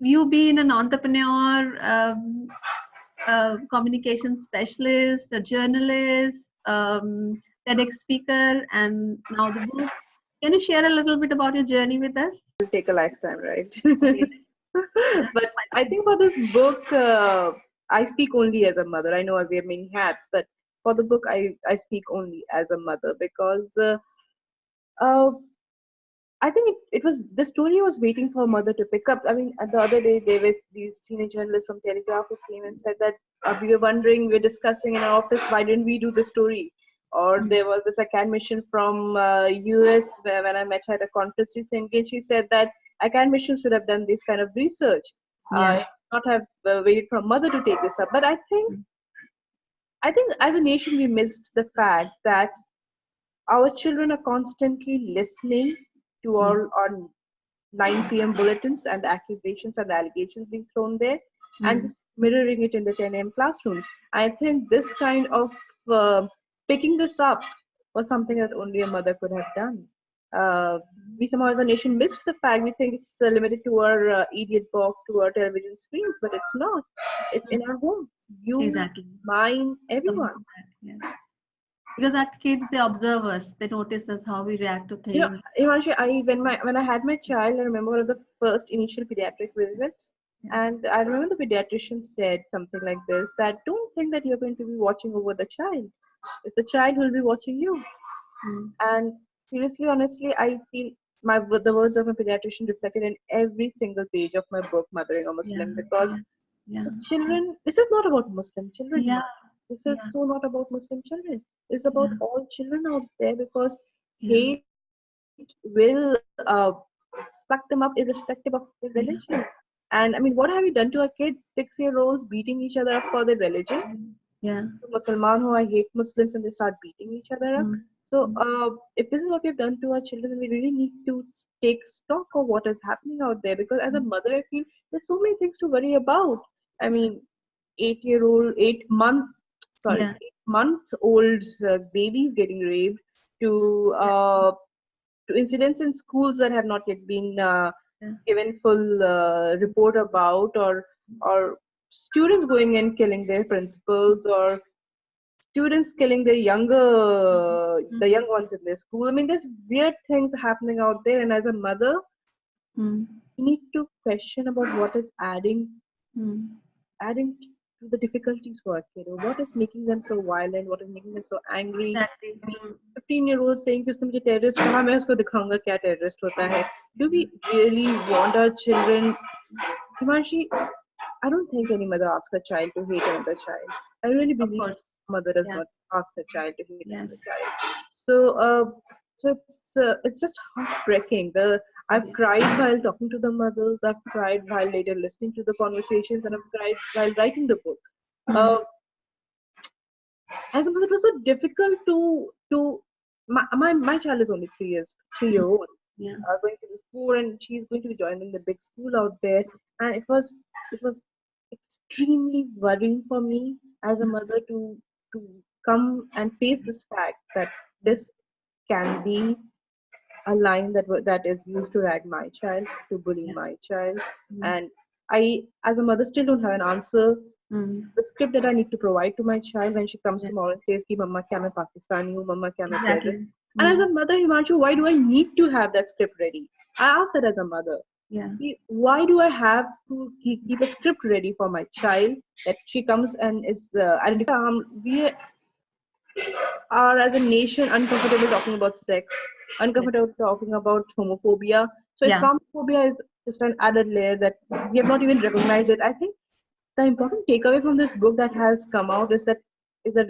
You being an entrepreneur, communication specialist, a journalist, TEDx speaker, and now the book. Can you share a little bit about your journey with us? Will take a lifetime, right? Okay, that's But I fine. think for this book, I speak only as a mother. I know I wear many hats, but for the book, I speak only as a mother because uh, I think it was the story was waiting for a mother to pick up. I mean, the other day there were these senior journalists from Telegraph who came and said that we were wondering, we were discussing in our office, why didn't we do the story? Or Mm. there was this academician from US where when I met her at a conference recently, and she said that academicians should have done this kind of research, Yeah. not have waited for a mother to take this up. But I think as a nation we missed the fact that our children are constantly listening to Mm. all our 9 p.m. bulletins and the accusations and the allegations being thrown there and Mm. just mirroring it in the 10 a.m. classrooms. I think this kind of picking this up was something that only a mother could have done. We somehow as a nation missed the fact. We think it's limited to our idiot box, to our television screens, but it's not. It's in Mm. our homes. You, Exactly. mine, Coming everyone. to that, yeah. Because our kids, they observe us, they notice us, how we react to You know, things. Imanshi, when I had my child, I remember one of the first initial pediatric visits, Yeah. and I remember the pediatrician said something like this: that don't think that you're going to be watching over the child. It's the child who will be watching you. Mm. And seriously, honestly, I feel the words of my pediatrician reflected in every single page of my book, Mothering a Yeah. Muslim, because Yeah. Yeah. the children. This is not about Muslim children, Yeah. Himanshu. This is Yeah. so not about Muslim children. It's Yeah. about all children out there because Yeah. hate will suck them up irrespective of their Yeah. religion. And I mean, what have you done to our kids? 6-year-olds beating each other up for their religion. Yeah. Musliman who I hate Muslims and they start beating each other up. Mm. So, Mm. if this is what we've done to our children, we really need to take stock of what is happening out there. Because as a Mm. mother, I feel there's so many things to worry about. I mean, 8-year-old, 8 month, sorry, Yeah. 8 months old babies getting raped to incidents in schools that have not yet been Yeah. given full report about, or students going and killing their principals, or students killing the young ones in their school. I mean, there's weird things happening out there, and as a mother, Mm. you need to question about what is Mm. adding to the difficulties for a kid, or what is making them so violent, what is making them so angry. Exactly. I mean, Mm. 15-year-old saying कि उसने मुझे terrorist कहा मैं उसको दिखाऊंगा क्या terrorist होता है. Do we really want our children? Himanshi, I don't think any mother asks her child to hate another child. I really Of believe course. a mother does Yeah. not ask her child to hate Yeah. another child. So, so it's just heartbreaking. I've Yeah. cried while talking to the mothers. I've cried while later listening to the conversations, and I've cried while writing the book. Mm. Uh, as a mother, it was so difficult to my child is only 3 years 3 year old, Yeah. going to be 4, and she's going to be joining the big school out there, and it was extremely worrying for me as a Mm. mother to come and face this fact that this can be a line that is used to rag my child, to bully Yeah. my child, Mm. and I, as a mother, still don't have an answer. Mm. The script that I need to provide to my child when she comes Yeah. tomorrow and says, "Ki Mama, kya main Pakistani hu? Mama, kya main terrorist?" Exactly. And as Mm. a mother, Himanshu, why do I need to have that script ready? I ask that as a mother. Yeah. Why do I have to keep a script ready for my child that she comes and is identified? We are as a nation uncomfortable talking about sex, Yeah. uncomfortable talking about homophobia. So Yeah. Islamophobia is just an added layer that we have not even recognized it. I think the important takeaway from this book that has come out is that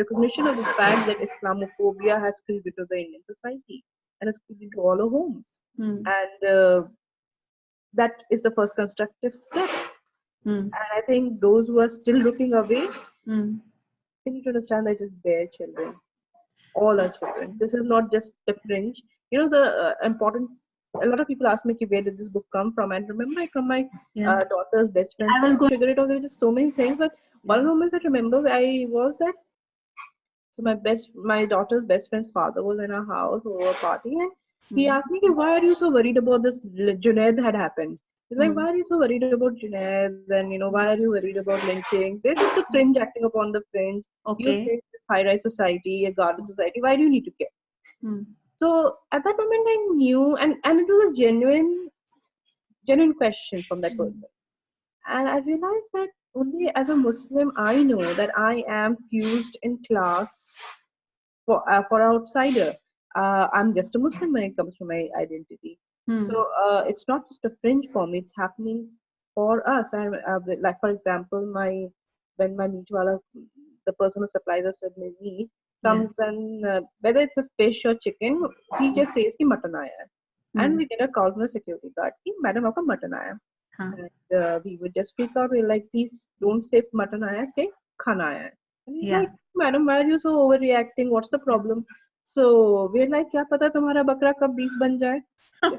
recognition of the fact that Islamophobia has creeped into the Indian society and has creeped into all our homes, Mm. and that is the first constructive step. Mm. And I think those who are still looking away, Mm. they need to understand that it is their children, all our children. This is not just the fringe. The important. A lot of people ask me, "Ki, where did this book come from?" And remember it from my Yeah. daughter's best friend's I was going. figure it out. There were just so many things, but one Yeah. of the moments I remember I was that. So my daughter's best friend's father was in our house over a party, and He Hmm. asked me, "Ki, why are you so worried about this Junaid had happened?" He's like, Hmm. why are you so worried about Junaid? And why are you worried about lynchings? There's just the Hmm. fringe acting upon the fringe. You stay Okay. in this high-rise society, a garden society. Why do you need to care? Hmm. So at that moment, I knew, and it was a genuine question from that Hmm. person. And I realized that only as a Muslim, I know that I am fused in class for an outsider. I'm just a Muslim when it comes to my identity. So Hmm. it's not just a fringe for me; it's happening for us. And like for example, when my meat wala, the person who supplies us with my meat, Yeah. comes and whether it's a fish or chicken, he just says कि mutton आया है. And Hmm. we get a call from the security guard कि madam आपका mutton आया है. Huh. And we would just freak out. We're like, please don't say mutton आया है, say खाना आया है. And he's Yeah. like, madam, why are you so overreacting? What's the problem? So we're like, क्या पता तुम्हारा बकरा कब beef बन जाए? Because,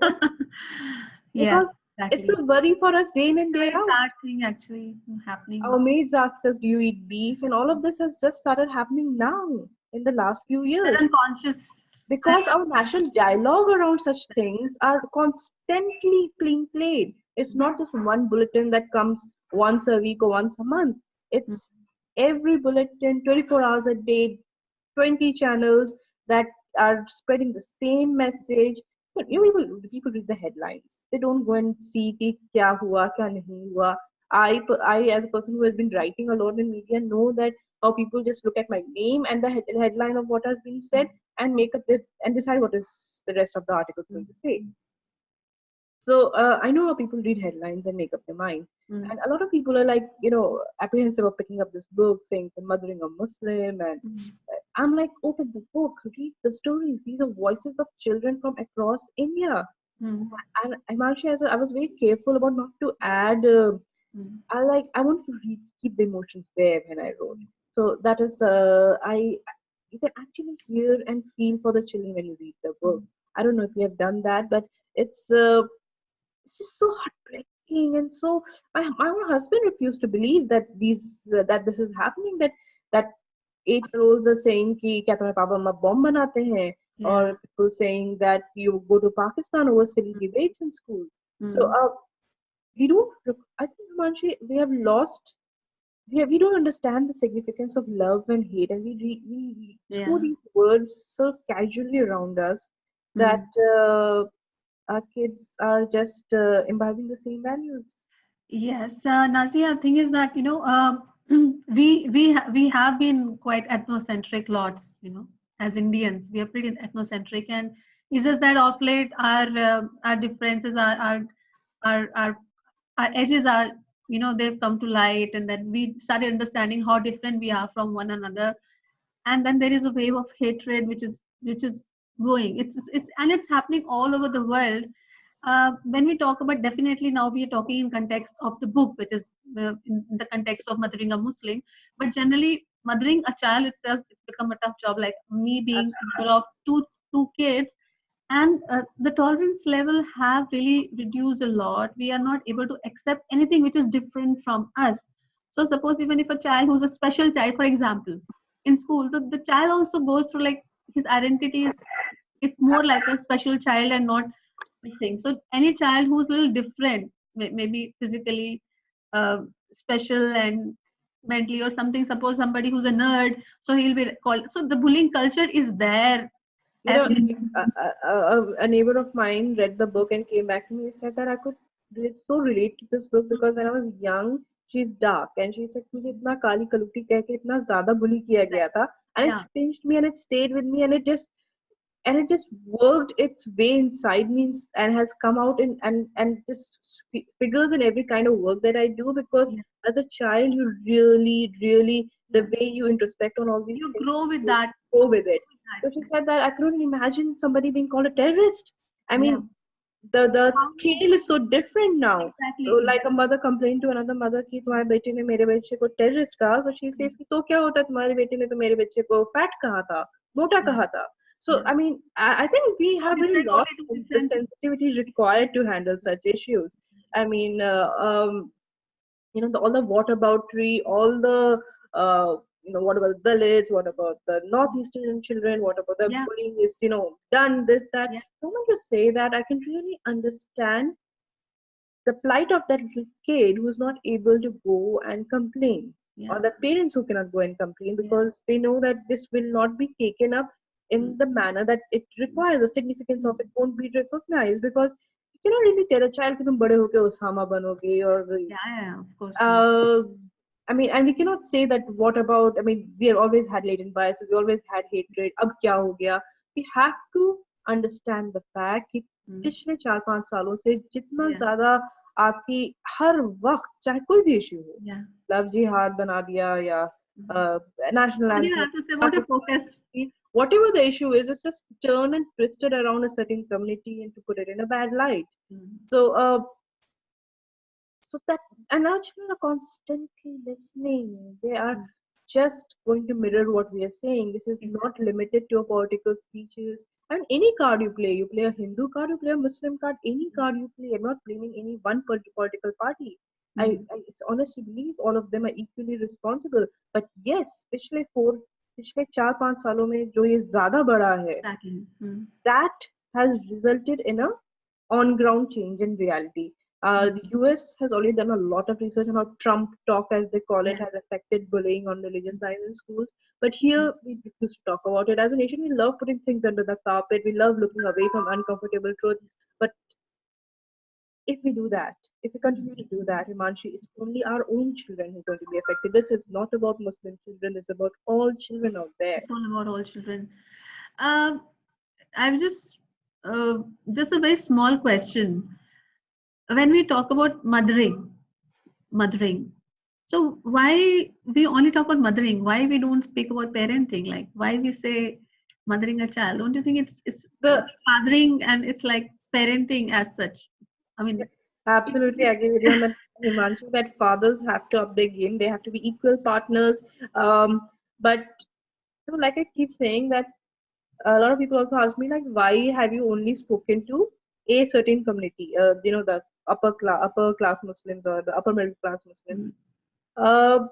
Yeah, because it's exactly. a worry for us day in and day Very out. sad thing actually happening. Our maids ask us, do you eat beef? And all of this has just started happening now in the last few The years. unconscious. Because our national dialogue around such things are constantly being played. It's not just one bulletin that comes once a week or once a month. Hmm. It's every bulletin, 24 hours a day, 20 channels that are spreading the same message. But people read the headlines. They don't go and see कि क्या हुआ, क्या नहीं हुआ. I, as a person who has been writing a lot in media, know that how people just look at my name and the headline of what has been said and make up with and decide what is the rest of the article going to say. So I know how people read headlines and make up their minds. Hmm. And a lot of people are like, apprehensive of picking up this book, saying it's mothering a Muslim. And Hmm. I'm like, open the book, read the stories. These are voices of children from across India. Hmm. And I'm actually, I was very careful about not to add. Hmm. I want to keep the emotions there when I wrote. So that is, you can actually hear and feel for the children when you read the book. I don't know if you have done that, but it's uh, it's just so heartbreaking and so my own husband refused to believe that that this is happening that 8-year-olds are saying कि क्या तुम्हारे पापा मम्मा bomb बनाते हैं or Yeah. people saying that you go to Pakistan over silly debates in schools. So Hmm. we don't I think Himanshi, we have lost we don't understand the significance of love and hate, and we throw Yeah. these words so casually around us that Hmm. our kids are just imbibing the same values. Yes, Nazia, thing is that we have been quite ethnocentric lots, as Indians. We are pretty ethnocentric, and it's just that of late our differences our our edges are they've come to light, and then we started understanding how different we are from one another. And then there is a wave of hatred which is growing. It's happening all over the world. When we talk about, definitely now we are talking in context of the book, which is in the context of mothering a Muslim. But generally, mothering a child itself, it's become a tough job. Like me being a mother of two kids, and the tolerance level have really reduced a lot. We are not able to accept anything which is different from us. So suppose even if a child who's a special child, for example, in school, the child also goes through, like, his identity is more like a special child and not a thing. So any child who's a little different, maybe physically special and mentally or something, suppose somebody who's a nerd, so he'll be called. So the bullying culture is there You as. know, a neighbor of mine read the book and came back to me and said that I could so relate to this book because when I was young, she's dark and she said मुझे इतना काली कलुटी कह के इतना ज़्यादा bully किया गया था and it Yeah. pinched me and it stayed with me and it just worked its way inside me and has come out in and just figures in every kind of work that I do because Yeah. as a child you really the Yeah. way you introspect on all these You things grow with you that. go with it. So she Exactly. said that I couldn't imagine somebody being called a terrorist. I Yeah. mean, the How we. scale is so different now. So Exactly. like a mother complained to another mother कि तुम्हारे बेटे ने मेरे बच्चे को terrorist कहा. So she says कि तो क्या होता तुम्हारे बेटे ने तो मेरे बच्चे को fat कहा था, मोटा Yeah. कहा था. So Yeah. I mean, I think we So have really different, lost only two the different. sensitivity required to handle such issues. I mean, all the whataboutery, all the what about the Dalits? What about the Northeastern children? What about the Yeah. bullying is, done, this, that. Yeah. The moment you say that, I can really understand the plight of that little kid who's not able to go and complain, Yeah. or the parents who cannot go and complain Yeah. because they know that this will not be taken up Mm. in the manner that it requires. The significance of Mm. it won't be recognized because you cannot really tell a child कि तुम बड़े होके Osama बनोगे or Yeah. Yeah. Of course not. uh, I mean, and we cannot say that what about, I mean, we have always had latent biases, we always had hatred, अब क्या हो गया? We have to understand the fact कि Mm. पिछले 4-5 सालों से जितना Yeah. ज्यादा आपकी हर वक्त चाहे कोई भी इश्यू हो, Yeah. लव जिहाद बना दिया या Mm. National What do you anthem, have to say about your focus? whatever the issue is, it's just turned and twisted around a certain community and to put it in a bad light. Mm. So so that, and our children are constantly listening. They are Mm. just going to mirror what we are saying. This is not Exactly. limited to a political speeches. And any card you play a Hindu card, you play a Muslim card, any card you play. I'm not blaming any one political party. Mm. It's honestly believe all of them are equally responsible. But yes, पिछले 4-5 सालों में जो ये ज्यादा बढ़ा है, Exactly. Mm. that has resulted in a on-ground change in reality. Mm. The US has already done a lot of research on how Trump talk, as they call it, Yeah. has affected bullying on religious Mm. lines in schools. But Mm. here, we refuse to talk about it. As a nation, we love putting things under the carpet. We love looking away from uncomfortable truths. But if we do that, if we continue to do that, Himanshi, it's only our own children who are going to be affected. This is not about Muslim children. It's about all children out there. It's all about all children. Um, I've just a very small question. When we talk about mothering, so why we only talk about mothering? Why we don't speak about parenting? Like why we say mothering a child? Don't you think it's The fathering and it's like parenting as such? I mean, Absolutely agree with you on that, Himanshu, that fathers have to up their game. They have to be equal partners. But like I keep saying that a lot of people also ask me like, why have you only spoken to a certain community? The upper class Muslims or the upper middle class Muslims. mm, Uh,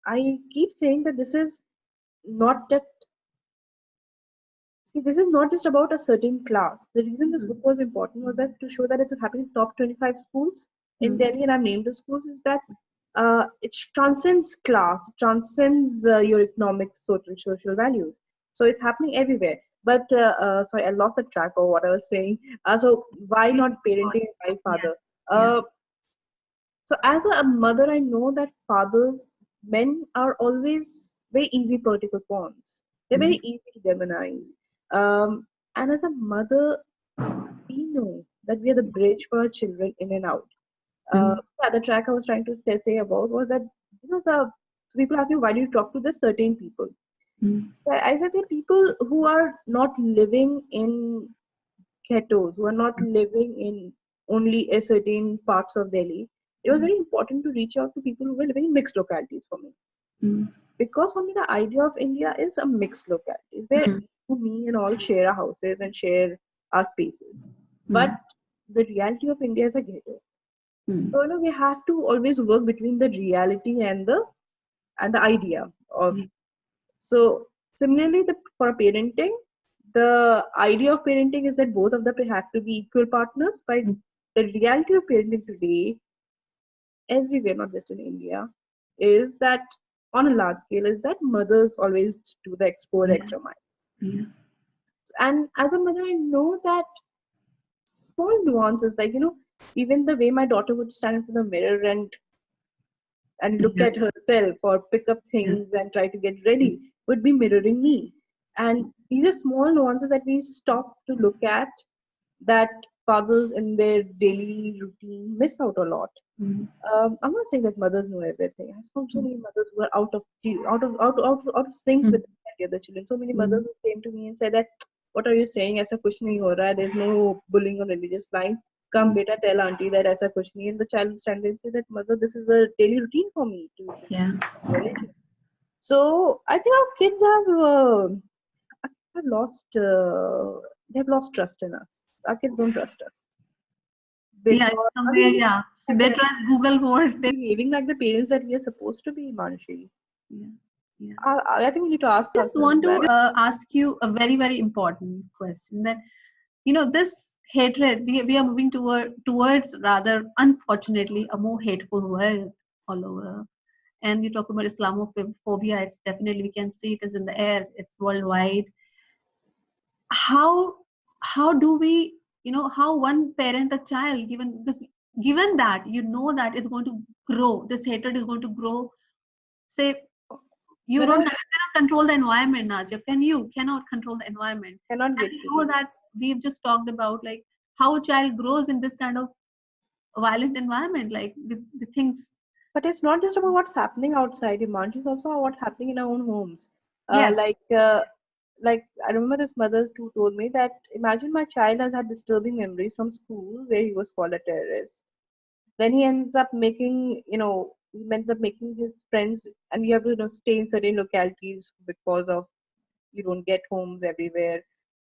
I keep saying that this is not that. See, this is not just about a certain class. The reason this mm, book was important was that to show that it is happening in top 25 schools in mm, Delhi, and I've named the schools, is that it transcends class, it transcends your economic, social values. So it's happening everywhere. But sorry, I lost the track of what I was saying. So why we not talk about- parenting, why yeah, father? yeah, Uh, so as a mother, I know that fathers, men are always very easy political pawns. They're mm, very easy to demonize. And as a mother, we know that we are the bridge for our children in and out. mm, Yeah, the track I was trying to say about was that so people ask me, why do you talk to this certain people? mm, So I said the people who are not living in ghettos, who are not living in only a certain parts of Delhi. It was mm, very important to reach out to people who were living in mixed localities for me. mm, Because for me, the idea of India is a mixed localities where mm, you, me, and all share our houses and share our spaces. But mm, the reality of India is a ghetto. mm, So we have to always work between the reality and the idea of. yeah, So similarly, for parenting, the idea of parenting is that both of them have to be equal partners. But mm, the reality of parenting today, everywhere, not just in India, is that on a large scale, is that mothers always do the yeah, extra mile. yeah, And as a mother, I know that small nuances, like even the way my daughter would stand in front of the mirror and look yeah, at herself or pick up yeah, things and try to get ready would be mirroring me. And these are small nuances that we stop to look at, that fathers in their daily routine miss out a lot. mm, I'm not saying that mothers know everything. I've found so mm, many mothers who are out of sync with mm, the other children. So many mothers mm, who came to me and said that, "What are you saying? ऐसा कुछ नहीं हो रहा है. There's no bullying on religious lines. Come, mm, beta, tell auntie that ऐसा कुछ नहीं." And the child will stand there and say that, "Mother, this is a daily routine for me to yeah. religion." So I think our kids have lost they have lost trust in us. Our kids don't trust us. Yeah, because I somewhere, mean, yeah. So like, they trust Google more. They, behaving like the parents that we are supposed to be, Manshi. yeah, yeah. I think we need to ask I just ourselves want that. to ask you a very, very important question that, this hatred, we are moving towards rather, unfortunately, a more hateful world all over. And you talk about Islamophobia, it's definitely, we can see it is in the air, it's worldwide. how how do we, how one parent a child, given that that it's going to grow, this hatred is going to grow, say, you When don't I cannot control the environment, Nazia, cannot control the environment. cannot And get we to know it. that we've just talked about, like, how a child grows in this kind of violent environment, like the things. But it's not just about what's happening outside Himanshi, it's also what's happening in our own homes. Uh, Yes. like, uh, like I remember this mother who told me that imagine my child has had disturbing memories from school where he was called a terrorist. Then he ends up making his friends, and you have to stay in certain localities because of you don't get homes everywhere,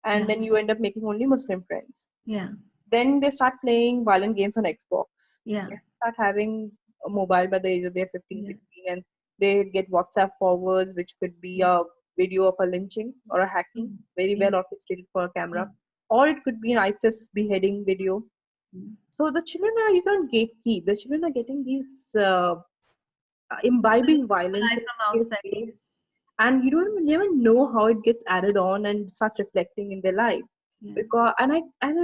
and Yeah. then you end up making only Muslim friends. Yeah. Then they start playing violent games on Xbox. Yeah. They start having a mobile by the age of they're 15, Yeah. 16, and they get WhatsApp forwards, which could be a video of a lynching or a hacking, Mm. very Yeah. well orchestrated for a Yeah. camera, or it could be an ISIS beheading video. Mm. So the children are, you can't gatekeep. The children are getting these Very imbibing violence life in from various outside. ways, and you don't never know how it gets added on and starts reflecting in their life. Yeah. Because and I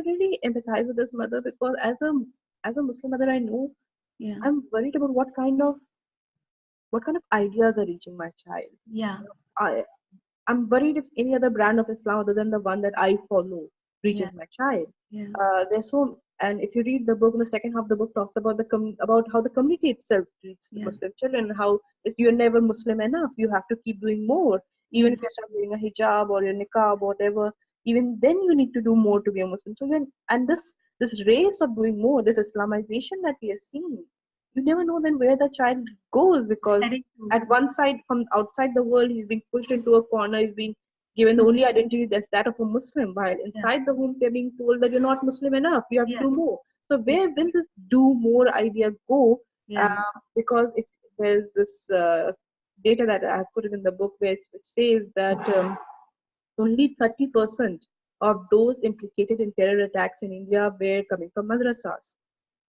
really empathize with this mother because as a Muslim mother, I know Yeah. I'm worried about what kind of ideas are reaching my child. Yeah. I I'm worried if any other brand of Islam other than the one that I follow Yeah. reaches my child. Yeah. There's so, and if you read the book, the second half of the book talks about about how the community itself treats the Yeah. Muslim children, how if you're never Muslim enough, you have to keep doing more, even if you start Exactly. wearing a hijab or your niqab or whatever. Even then, you need to do more to be a Muslim. So and this race of doing more, this Islamization that we are seeing, you never know then where the child goes It's heading because to. at one side from outside the world he's being pushed into a corner, he's being given the Mm. only identity that's that of a Muslim, while Yeah. inside the home they're being told that you're not Muslim enough, you have to Yeah. do more. So Yeah. where will this do more idea go? Yeah. Because if there's this data that I put it in the book which says that only 30% of those implicated in terror attacks in India were coming from madrasas.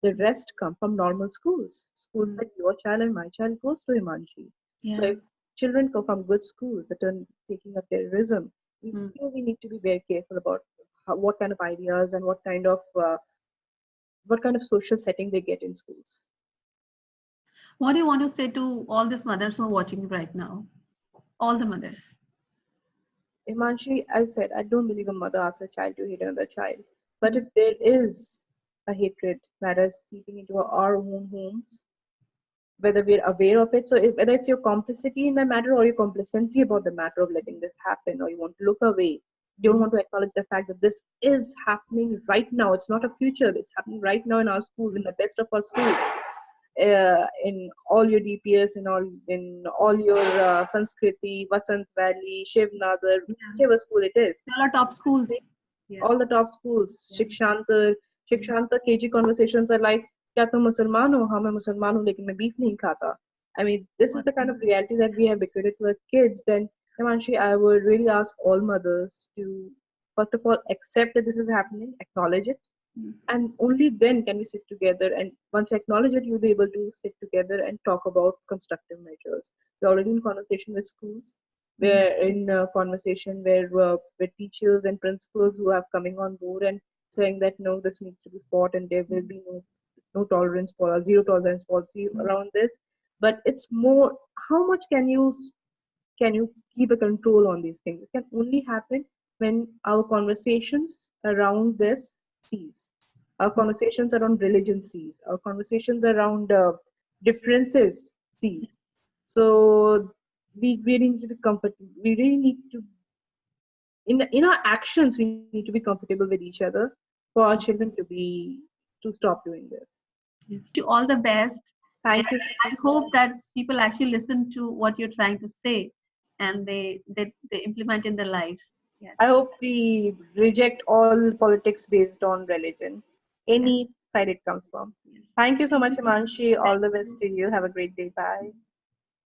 The rest come from normal schools, schools Mm. that your child and my child goes to, Himanshi. So Yeah. if children go from good schools that are taking up terrorism, we Mm. feel we need to be very careful about what kind of ideas and what kind of social setting they get in schools. What do you want to say to all these mothers who are watching right now? All the mothers. Himanshi, I said, I don't believe a mother asks a child to hate another child. But Mm. if there is a hatred that is seeping into our own homes, whether we're aware of it. So whether it's your complicity in the matter or your complacency about the matter of letting this happen, or you want to look away, you don't Mm. want to acknowledge the fact that this is happening right now. It's not a future. It's happening right now in our schools, in the best of our schools, in all your DPS, in all your Sanskriti, Vasant Valley, Shiv Nadar, Yeah. whichever school it is. All are top schools. Yeah. All the top schools, Yeah. Mm. Shikshantar KG conversations are like, क्या तुम मुसलमान हो? हाँ मैं मुसलमान हूँ लेकिन मैं beef नहीं खाता. I mean, this is What? the kind of reality that we have bequeathed to our kids. Then, Himanshi, I would really ask all mothers to, first of all, accept that this is happening, acknowledge it, Mm. and only then can we sit together. And once you acknowledge it, you'll be able to sit together and talk about constructive measures. We're already in conversation with schools. Mm. We're in a conversation where with teachers and principals who have coming on board and saying that no, this needs to be fought and there will be no tolerance for a zero tolerance policy Mm. around this. But it's more, how much can you keep a control on these things? It can only happen when our conversations around this cease. Our Mm. conversations around religion cease. Our conversations around differences cease. So we really need to be comfortable. We really need to, in our actions, we need to be comfortable with each other for our children to stop doing this. Yes. To all the best. And Thank you. I hope that people actually listen to what you're trying to say, and they implement in their lives. Yes. I hope we reject all politics based on religion. Yes. Any side it comes from. Yes. Thank you so Thank much, you so much. Imanshi. All Thank the best you. to you. Have a great day. Bye.